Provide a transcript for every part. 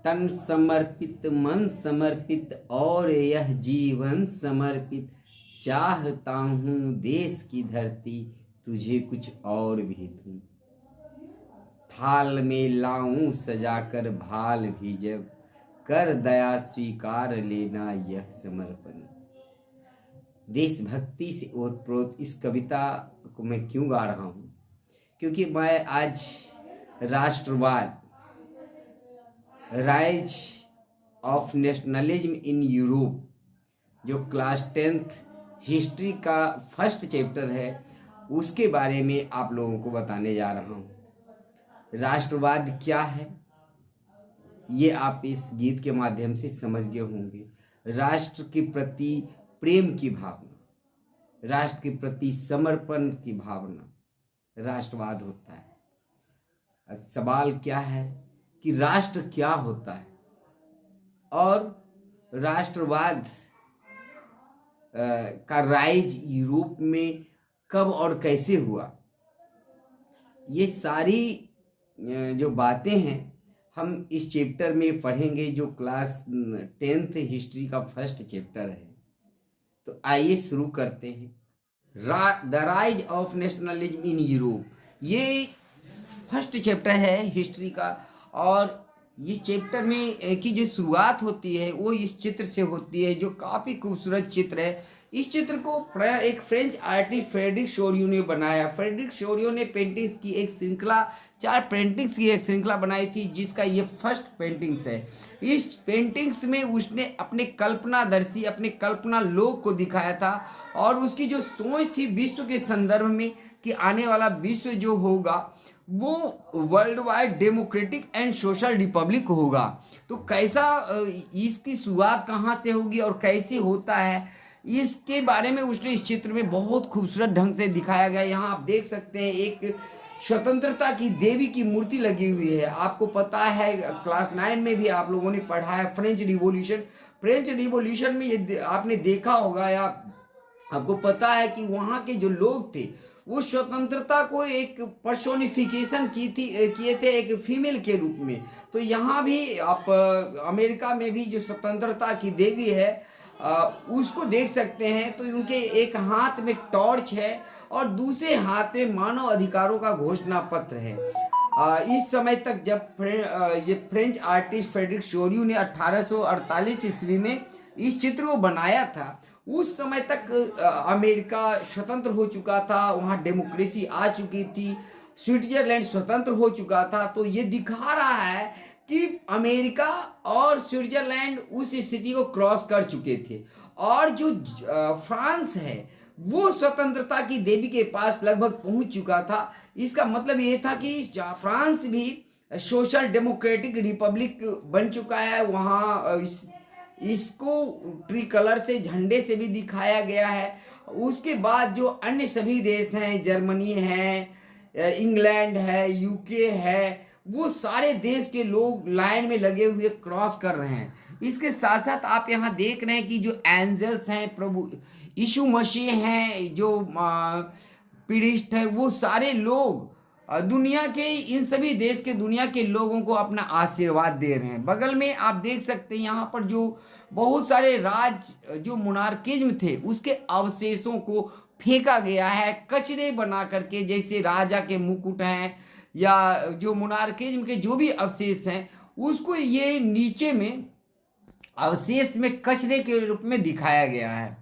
तन समर्पित, मन समर्पित और यह जीवन समर्पित, चाहता हूँ देश की धरती तुझे कुछ और भी दूं। थाल में लाऊं सजाकर भाल भी जब, कर दया स्वीकार लेना यह समर्पण। देशभक्ति से ओतप्रोत इस कविता को मैं क्यों गा रहा हूँ? क्योंकि मैं आज राष्ट्रवाद, rise of nationalism in Europe, जो क्लास 10th हिस्ट्री का फर्स्ट चैप्टर है, उसके बारे में आप लोगों को बताने जा रहा हूँ। राष्ट्रवाद क्या है ये आप इस गीत के माध्यम से समझ गए होंगे। राष्ट्र के प्रति प्रेम की भावना, राष्ट्र के प्रति समर्पण की भावना राष्ट्रवाद होता है। अब सवाल क्या है कि राष्ट्र क्या होता है और राष्ट्रवाद का राइज यूरोप में कब और कैसे हुआ, ये सारी जो बातें हैं हम इस चैप्टर में पढ़ेंगे, जो क्लास 10th हिस्ट्री का फर्स्ट चैप्टर है। तो आइए शुरू करते हैं। The rise of nationalism in Europe, ये फर्स्ट चैप्टर है हिस्ट्री का, और इस चैप्टर में की जो शुरुआत होती है वो इस चित्र से होती है, जो काफ़ी खूबसूरत चित्र है। इस चित्र को एक फ्रेंच आर्टिस्ट फ्रेडरिक शोरियो ने बनाया। फ्रेडरिक शोरियो ने पेंटिंग्स की एक श्रृंखला, 4 पेंटिंग्स की एक श्रृंखला बनाई थी, जिसका ये फर्स्ट पेंटिंग्स है। इस पेंटिंग्स में उसने अपने कल्पनादर्शी, अपने कल्पना लोक को दिखाया था, और उसकी जो सोच थी विश्व के संदर्भ में कि आने वाला विश्व जो होगा वो world wide democratic and social Republic होगा। तो कैसा, इसकी शुरुआत कहाँ से होगी और कैसे होता है, इसके बारे में उसने इस चित्र में बहुत खूबसूरत ढंग से दिखाया गया। यहाँ आप देख सकते हैं एक स्वतंत्रता की देवी की मूर्ति लगी हुई है। आपको पता है क्लास 9 में भी आप लोगों ने पढ़ा है फ्रेंच रिवॉल्यूशन। फ्रेंच रिवॉल्यूशन में ये आपने देखा होगा या आपको पता है कि वहाँ के जो लोग थे वो स्वतंत्रता को एक पर्सोनिफिकेशन किए थे एक फीमेल के रूप में। तो यहाँ भी आप अमेरिका में भी जो स्वतंत्रता की देवी है उसको देख सकते हैं। तो उनके एक हाथ में टॉर्च है और दूसरे हाथ में मानव अधिकारों का घोषणा पत्र है। इस समय तक जब ये फ्रेंच आर्टिस्ट फ्रेडरिक शोरियो ने 1848 ईस्वी में इस चित्र को बनाया था, उस समय तक अमेरिका स्वतंत्र हो चुका था, वहाँ डेमोक्रेसी आ चुकी थी, स्विट्जरलैंड स्वतंत्र हो चुका था। तो ये दिखा रहा है कि अमेरिका और स्विट्जरलैंड उस स्थिति को क्रॉस कर चुके थे, और जो फ्रांस है वो स्वतंत्रता की देवी के पास लगभग पहुंच चुका था। इसका मतलब ये था कि फ्रांस भी सोशल डेमोक्रेटिक रिपब्लिक बन चुका है। वहाँ इसको ट्री कलर से, झंडे से भी दिखाया गया है। उसके बाद जो अन्य सभी देश हैं, जर्मनी है, इंग्लैंड है, यूके है, वो सारे देश के लोग लाइन में लगे हुए क्रॉस कर रहे हैं। इसके साथ साथ आप यहाँ देख रहे हैं कि जो एंजल्स हैं, प्रभु यीशु मसीह हैं, जो प्रीस्ट है, वो सारे लोग दुनिया के इन सभी देश के दुनिया के लोगों को अपना आशीर्वाद दे रहे हैं। बगल में आप देख सकते हैं यहाँ पर जो बहुत सारे जो मोनार्किज्म थे उसके अवशेषों को फेंका गया है कचरे बना करके, जैसे राजा के मुकुट हैं या जो मोनार्किज्म के जो भी अवशेष हैं उसको ये नीचे में अवशेष में कचरे के रूप में दिखाया गया है।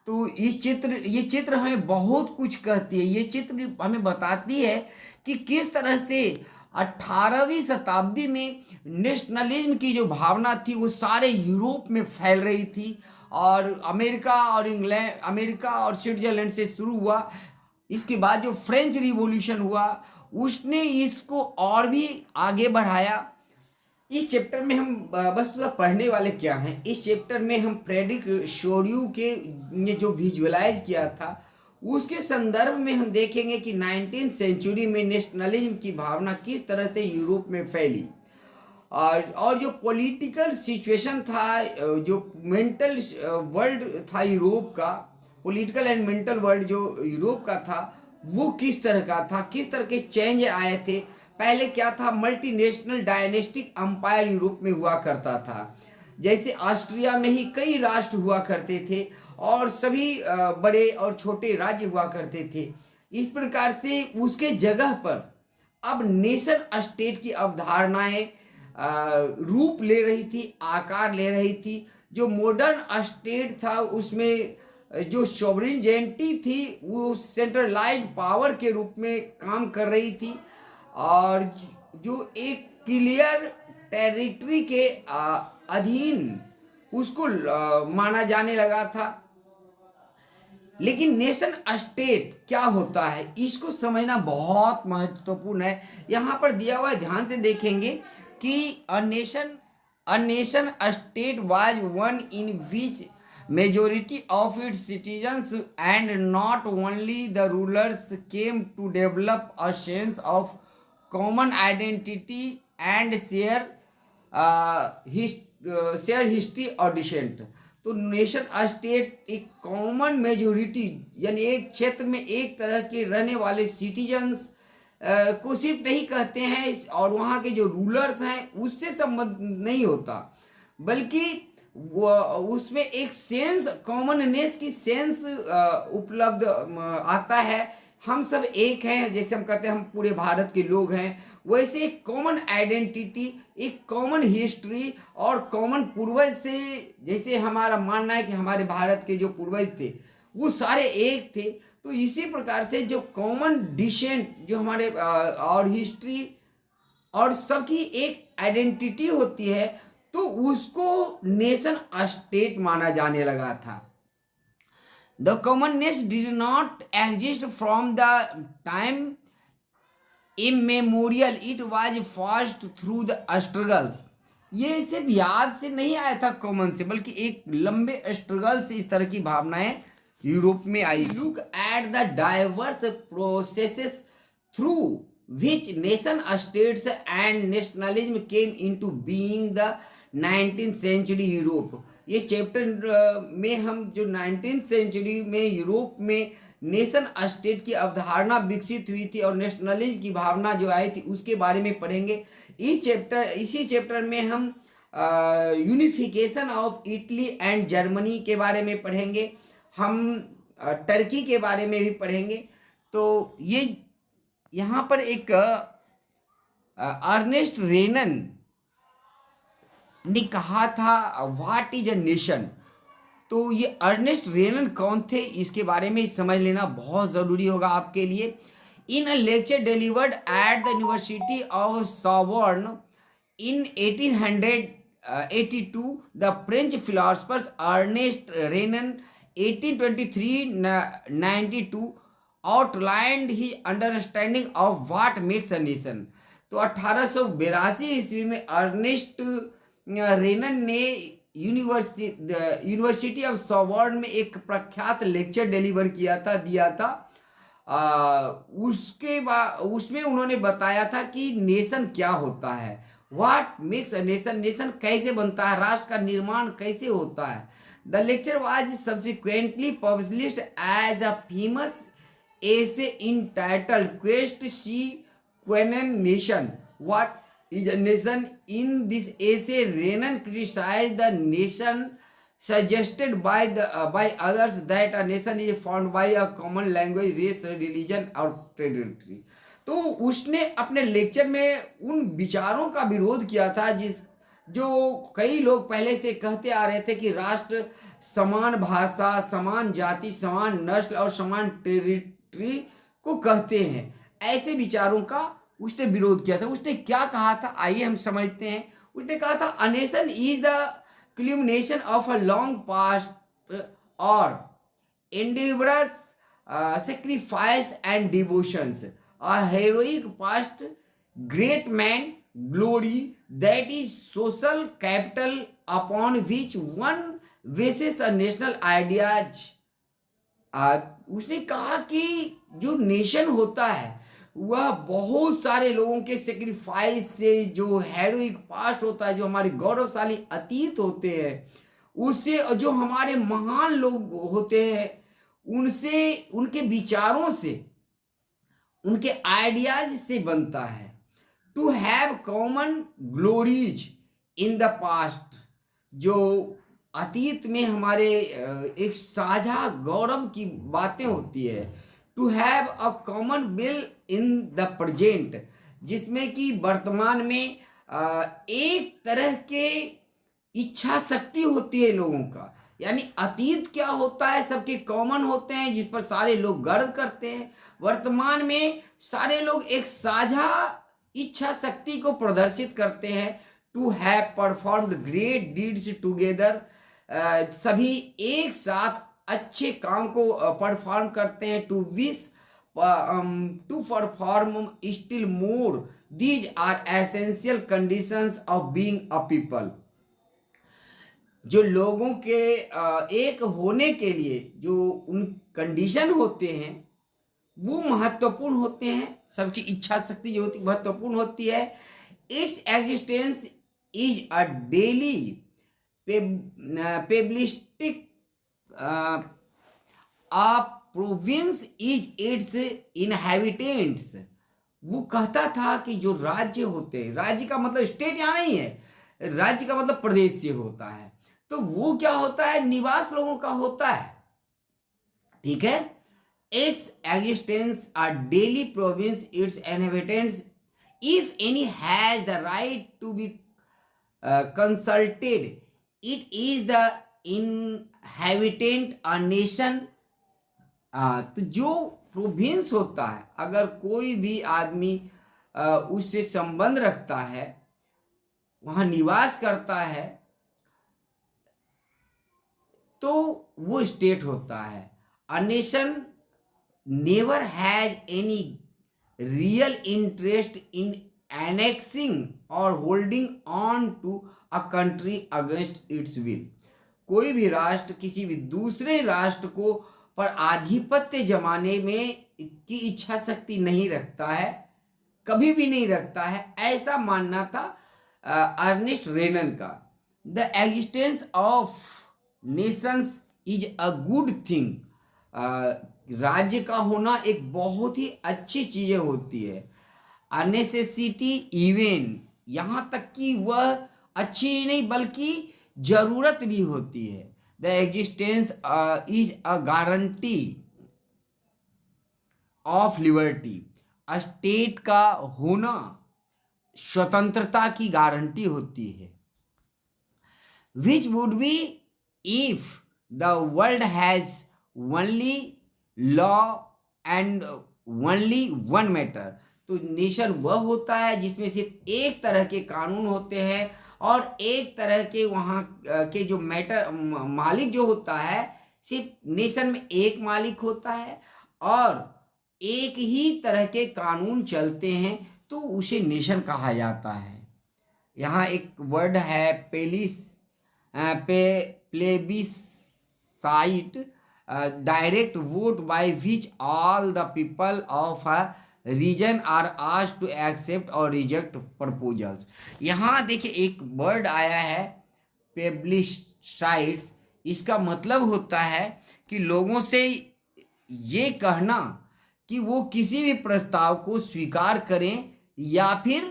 तो ये चित्र हमें बहुत कुछ कहती है। ये चित्र हमें बताती है कि किस तरह से 18वीं शताब्दी में नेशनलिज्म की जो भावना थी वो सारे यूरोप में फैल रही थी, और अमेरिका और स्विट्जरलैंड से शुरू हुआ। इसके बाद जो फ्रेंच रिवॉल्यूशन हुआ उसने इसको और भी आगे बढ़ाया। इस चैप्टर में हम बस पढ़ने वाले क्या हैं, इस चैप्टर में हम फ्रेडरिक शोरियो के ने जो विजुअलाइज किया था उसके संदर्भ में हम देखेंगे कि 19th सेंचुरी में नेशनलिज्म की भावना किस तरह से यूरोप में फैली, और जो पॉलिटिकल सिचुएशन था, जो मेंटल वर्ल्ड था यूरोप का, पॉलिटिकल एंड मेंटल वर्ल्ड जो यूरोप का था वो किस तरह का था, किस तरह के चेंज आए थे। पहले क्या था, मल्टीनेशनल डायनेस्टिक अंपायर यूरोप में हुआ करता था। जैसे ऑस्ट्रिया में ही कई राष्ट्र हुआ करते थे और सभी बड़े और छोटे राज्य हुआ करते थे। इस प्रकार से उसके जगह पर अब नेशन स्टेट की अवधारणाएं रूप ले रही थी, आकार ले रही थी। जो मॉडर्न स्टेट था उसमें जो सॉवरेनिटी थी वो सेंट्रलाइज्ड पावर के रूप में काम कर रही थी और जो एक क्लियर टेरिटरी के अधीन उसको माना जाने लगा था। लेकिन नेशन स्टेट क्या होता है इसको समझना बहुत महत्वपूर्ण है। यहाँ पर दिया हुआ ध्यान से देखेंगे कि a nation state was one in which majority of its citizens and not only the rulers came to develop a sense of common identity and share history और descent। तो नेशन स्टेट एक कॉमन मेजोरिटी यानी एक क्षेत्र में एक तरह के रहने वाले सिटीजन्स को सिर्फ नहीं कहते हैं और वहाँ के जो रूलर्स हैं उससे संबंध नहीं होता, बल्कि वो उसमें एक सेंस कॉमननेस की सेंस उपलब्ध आता है। हम सब एक हैं, जैसे हम कहते हैं हम पूरे भारत के लोग हैं, वैसे एक कॉमन आइडेंटिटी, एक कॉमन हिस्ट्री और कॉमन पूर्वज से, जैसे हमारा मानना है कि हमारे भारत के जो पूर्वज थे वो सारे एक थे, तो इसी प्रकार से जो कॉमन डिसेंट जो हमारे और हिस्ट्री और सबकी एक आइडेंटिटी होती है, तो उसको नेशन स्टेट माना जाने लगा था। The commonness did not exist from the time immemorial, it was forced through the struggles. ये सिर्फ याद से नहीं आया था कॉमन से, बल्कि एक लंबे स्ट्रगल से इस तरह की भावनाएं यूरोप में आई। Look at the diverse processes through which nation states and nationalism came into being the 19th century Europe. ये चैप्टर में हम जो 19th सेंचुरी में यूरोप में नेशन स्टेट की अवधारणा विकसित हुई थी और नेशनलिज्म की भावना जो आई थी उसके बारे में पढ़ेंगे। इसी चैप्टर में हम unification of Italy and Germany के बारे में पढ़ेंगे, हम टर्की के बारे में भी पढ़ेंगे। तो ये यहाँ पर एक अर्नेस्ट रेनन ने कहा था व्हाट इज अ नेशन। तो ये अर्नेस्ट रेनन कौन थे इसके बारे में समझ लेना बहुत ज़रूरी होगा आपके लिए। In a lecture delivered at the university of Sorbonne in 1882 the French philosophers Ernest Renan 1823-92 outlined he understanding of what makes a nation. तो 1882 ईस्वी में अर्नेस्ट रेनन ने यूनिवर्सिटी ऑफ सॉर्बोन में एक प्रख्यात लेक्चर दिया था। उसके बाद उसमें उन्होंने बताया था कि नेशन क्या होता है, what makes a nation, nation कैसे बनता है, राष्ट्र का निर्माण कैसे होता है। The lecture was subsequently published as a famous essay entitled Quest See Quenen Nation, What is a Nation? In this essay, Renan criticized the nation suggested by others that a nation is formed by a common language, race, religion और territory। तो उसने अपने lecture में उन विचारों का विरोध किया था जो कई लोग पहले से कहते आ रहे थे कि राष्ट्र समान भाषा, समान जाति, समान नस्ल और समान टेरिटरी को कहते हैं। ऐसे विचारों का उसने विरोध किया था। उसने क्या कहा था आइए हम समझते हैं। उसने कहा था a nation is the cumulation of a long past और एंडेवरस sacrifice and devotions, a heroic past, great man, glory, that is social capital upon which one bases a national ideas। उसने कहा कि जो नेशन होता है वह बहुत सारे लोगों के सेक्रीफाइस से, जो हेरोइक पास्ट होता है, जो हमारे गौरवशाली अतीत होते हैं, उससे, जो हमारे महान लोग होते हैं उनसे, उनके विचारों से, उनके आइडियाज से बनता है। To have common glories in the past, जो अतीत में हमारे एक साझा गौरव की बातें होती है। To have a common will in the present, जिसमें कि वर्तमान में एक तरह के इच्छा शक्ति होती है लोगों का। यानी अतीत क्या होता है, सबके कॉमन होते हैं जिस पर सारे लोग गर्व करते हैं। वर्तमान में सारे लोग एक साझा इच्छा शक्ति को प्रदर्शित करते हैं। To have performed great deeds together, सभी एक साथ अच्छे काम को परफॉर्म करते हैं। To wish to perform still more, these are essential conditions of being a people. जो लोगों के एक होने के लिए जो उन कंडीशन होते हैं वो महत्वपूर्ण होते हैं। सबकी इच्छा शक्ति जो होती महत्वपूर्ण होती है। Its existence is a daily plebiscite province is its inhabitants. वो कहता था कि जो राज्य होते हैं, राज्य का मतलब स्टेट यहाँ नहीं है, राज्य का मतलब प्रदेश से होता है, तो वो क्या होता है, निवास लोगों का होता है। ठीक है। Its existence are daily province its inhabitants if any has the right to be consulted it is the inhabitant a nation. तो जो प्रोविंस होता है, अगर कोई भी आदमी उससे संबंध रखता है, वहां निवास करता है, तो वो स्टेट होता है। A nation never has any real interest in annexing or holding on to a country against its will. कोई भी राष्ट्र किसी भी दूसरे राष्ट्र को पर आधिपत्य जमाने में की इच्छा शक्ति नहीं रखता है, कभी भी नहीं रखता है, ऐसा मानना था अर्नेस्ट रेनन का। The existence of Nations is a good thing. राज्य का होना एक बहुत ही अच्छी चीजें होती है। अ नेसेसिटी इवन, यहाँ तक कि वह अच्छी ही नहीं बल्कि जरूरत भी होती है। The existence is a guarantee of liberty. State का होना स्वतंत्रता की गारंटी होती है। Which would be if the world has only law and only one matter. तो नेशन वह होता है जिसमें सिर्फ एक तरह के कानून होते हैं और एक तरह के वहाँ के जो मैटर मालिक जो होता है, सिर्फ नेशन में एक मालिक होता है और एक ही तरह के कानून चलते हैं, तो उसे नेशन कहा जाता है। यहाँ एक वर्ड है plebiscite, direct vote by which all the people of a region are asked to accept or reject proposals. यहाँ देखिए एक वर्ड आया है प्लेबिसाइट्स। इसका मतलब होता है कि लोगों से ये कहना कि वो किसी भी प्रस्ताव को स्वीकार करें या फिर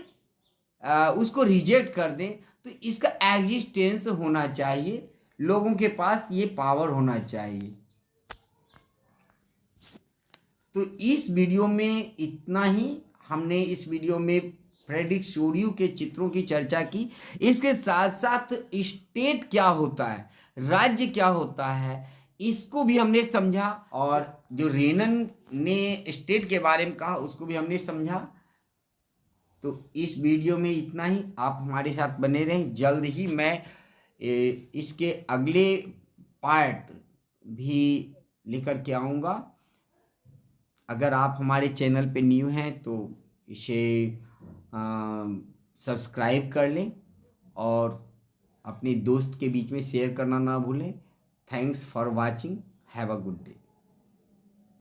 उसको रिजेक्ट कर दें। तो इसका एग्जिस्टेंस होना चाहिए, लोगों के पास ये पावर होना चाहिए। तो इस वीडियो में इतना ही। हमने इस वीडियो में फ्रेडरिक चोरियू के चित्रों की चर्चा की। इसके साथ साथ स्टेट क्या होता है, राज्य क्या होता है, इसको भी हमने समझा, और जो रेनन ने स्टेट के बारे में कहा उसको भी हमने समझा। तो इस वीडियो में इतना ही। आप हमारे साथ बने रहें, जल्द ही मैं इसके अगले पार्ट भी लेकर के आऊँगा। अगर आप हमारे चैनल पे न्यू हैं तो इसे सब्सक्राइब कर लें और अपने दोस्त के बीच में शेयर करना ना भूलें। Thanks for watching, have a good day.